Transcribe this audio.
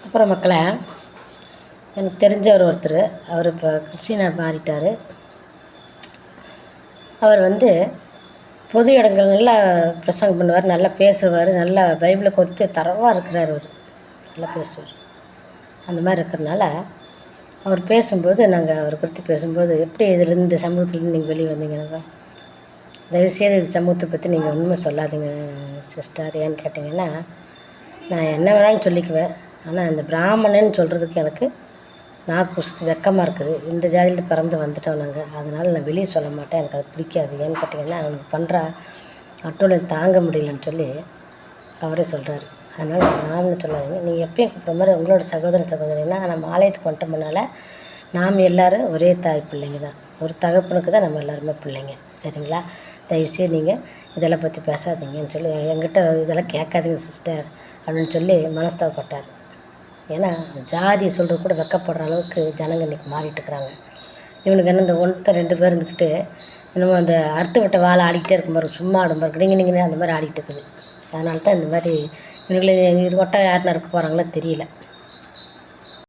அப்புறம் மக்களே, எனக்கு தெரிஞ்சவர் ஒருத்தர், அவர் இப்போ கிறிஸ்டினாக மாறிட்டார். அவர் பொது இடங்கள் நல்லா பிரசங்கம் பண்ணுவார், நல்லா பேசுவார், நல்லா பைபிளை குறித்து தரவாக இருக்கிறார். அவர் நல்லா பேசுவார். அந்த மாதிரி இருக்கிறனால அவர் பேசும்போது நாங்கள் அவரை குறித்து பேசும்போது, எப்படி இதிலேருந்து இந்த சமூகத்துலேருந்து நீங்கள் வெளியே வந்தீங்கன்னா, தயவுசெய்து இந்த சமூகத்தை பற்றி நீங்கள் ஒன்றுமே சொல்லாதீங்க சிஸ்டர். ஏன்னு கேட்டிங்கன்னா, நான் என்ன வேணாலும் சொல்லிக்குவேன், ஆனால் அந்த பிராமணன்னு சொல்கிறதுக்கு எனக்கு நாக்கு வெக்கமாக இருக்குது. இந்த ஜாதியில் பிறந்து வந்துட்டோம் நாங்கள், அதனால் நான் வெளியே சொல்ல மாட்டேன், எனக்கு அது பிடிக்காது. ஏன்னு கேட்டிங்கன்னா, அவனுக்கு பண்ணுற அட்டூழியை தாங்க முடியலன்னு சொல்லி அவரே சொல்கிறாரு. அதனால் பிராமணன் சொல்லாதீங்க, நீங்கள் எப்பயும் கூப்பிட்ற மாதிரி உங்களோட சகோதரன் சகோதரின்னா நம்ம ஆலயத்துக்கு வந்துட்டோம்னால நாம் எல்லோரும் ஒரே தாய் பிள்ளைங்க தான், ஒரு தகப்பனுக்கு தான் நம்ம எல்லாருமே பிள்ளைங்க, சரிங்களா? தயவுசெய்து நீங்கள் இதெல்லாம் பற்றி பேசாதீங்கன்னு சொல்லி என்கிட்ட இதெல்லாம் கேட்காதீங்க சிஸ்டர் அப்படின்னு சொல்லி மனஸ்தாபப்பட்டார். ஏன்னா ஜாதி சொல்கிறது கூட வெக்கப்படுற அளவுக்கு ஜனங்க இன்றைக்கி மாறிட்டுருக்குறாங்க. இவனுக்கு என்ன இந்த ஒருத்தர் 2 பேர் இருந்துக்கிட்டு இன்னமும் அந்த அறுத்துவிட்ட வாழை ஆடிக்கிட்டே இருக்கும் பாரு, சும்மா ஆடும் பாரு, நீங்கள் அந்த மாதிரி ஆடிட்டு இருக்குது. அதனால தான் இந்த மாதிரி இவங்களை ஒட்டா யாருன்னு இருக்க போகிறாங்களோ தெரியல.